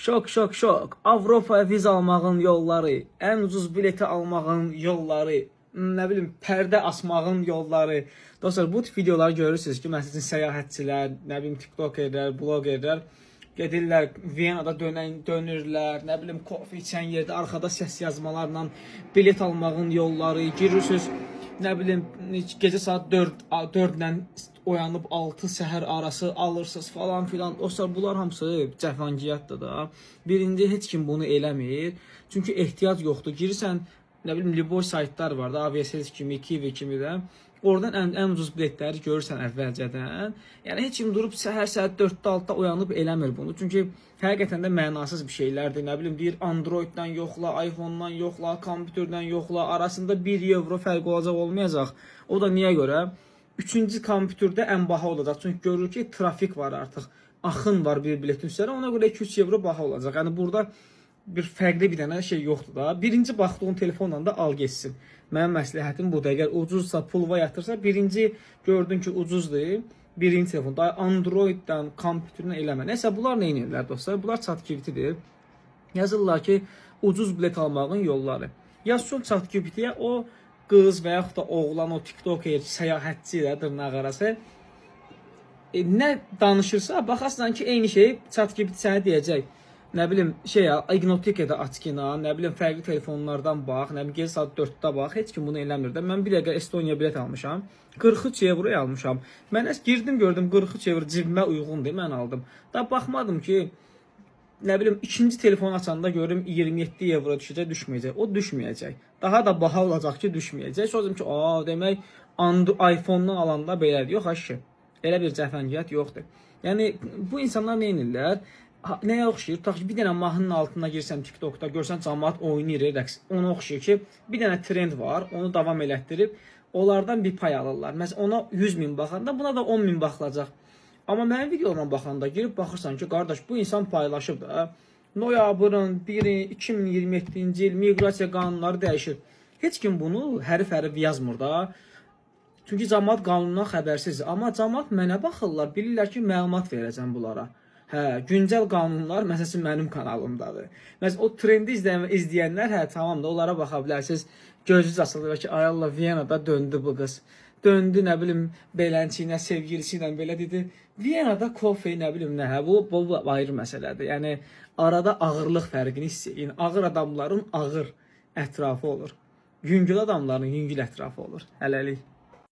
Şok, şok, şok. Avropaya viza almağın yolları, en ucuz bileti almağın yolları, ne bileyim perde asmağın yolları. Dostlar, bu tip videoları görürsünüz ki, məsələn, səyahətçilər, nə bilim tiktokerlər, blogerlər gedirlər Viyanada dönürlər, nə bilim kofe içən yerdə arxada səs yazmalarla bilet almağın yolları, girirsiniz, nə bilim gecə saat 4-lə oyanıb 6 səhər arası alırsınız falan filan. Dostlar, bunlar hamısı cəfəngiyatdır da. Birinci, heç kim bunu eləmir. Çünki ehtiyac yoxdur. Girirsən, nə bilim, Liboy saytlar var da, Aviasales kimi, Kiwi kimi də. Oradan ən ucuz biletləri görürsən əvvəlcədən. Yəni heç kim durub səhər saat 4-də 6-da oyanıb eləmir bunu. Çünki həqiqətən də mənasız bir şeylərdir. Nə bilim, bir Androiddən yoxla, iPhone-dan yoxla, kompüterdən yoxla, arasında 1 euro fərq olacaq, olmayacaq. O da niyə görə? Üçüncü kompüterdə ən baha olacaq. Çünki görür ki, trafik var artıq. Axın var bir biletin üzərə. Ona görə 2-3 euro baha olacaq. Yəni burada bir fərqli bir dənə şey yoxdur da. Birinci baxdığın telefonla da al geçsin. Mənim məsləhətim budur. Əgər ucuzsa, pulva yatırsa, birinci gördün ki, ucuzdur. Birinci telefon. Daha Androiddən, kompüterdən eləmə. Nəsə, bunlar nə edirlər dostlar? Bunlar ChatGPT-dir. Yazırlar ki, ucuz bilet almağın yolları. Yazsın ChatGPT-yə, o qız və yaxud da oğlan, o tiktoker, səyahətçi də dırnaq arası nə danışırsa, baxarsan ki, eyni şey ChatGPT sənə deyəcək. Nə bilim, Ignotika'da aç ki, nə bilim, fərqli telefonlardan bax, nə bilim, gecə saat 4-də bax, heç kim bunu eləmir də. Mən bir dəqiqə Estonya bilet almışam, 43 euroya almışam. Mən girdim, gördüm 43 euro cibimə uyğundur, mən aldım. Da baxmadım ki, nə bilim, ikinci telefon açanda görürüm 27 euro düşəcək, düşməyəcək. O düşməyəcək. Daha da baha olacaq ki, düşməyəcək. Sözüm ki, demək, iPhone-dan alanda belədir. Yox, aşı, elə bir cəfəngiyyət yoxdur. Yəni, bu insanlar nə edirlər? Nəyə oxşayır? Tutaq ki, bir dənə mahnının altına girsən TikTokda, görsən cəmaət oynayır, rəqs. Ona oxşayır ki, bir dənə trend var, onu davam elətdirib, onlardan bir pay alırlar. Məsələn, ona 100.000 baxanda, buna da 10.000 baxılacaq. Amma mənim videolarıma baxanda girib baxırsan ki, qardaş, bu insan paylaşıb da, noyabrın 1-i 2027-ci il miqrasiya qanunları dəyişir. Heç kim bunu hərif-hərif yazmır da. Çünki cəmaət qanundan xəbərsizdir. Amma cəmaət mənə baxırlar, bilirlər ki, məlumat verəcəm bunlara. Güncəl qanunlar məsələn mənim kanalımdadır. Məsələn, o trendi izləyənlər, tamam da, onlara baxa bilərsiniz. Gözünüz açılır ki, ay Allah, Viyanada döndü bu qız. Döndü, nə bilim, belənçi ilə, sevgilisi ilə belə dedi. Viyanada kofe, nə bilim, nə, bu ayrı məsələdir. Yəni, arada ağırlıq fərqini hiss edin. Ağır adamların ağır ətrafı olur. Yüngül adamların yüngül ətrafı olur. Hələlik.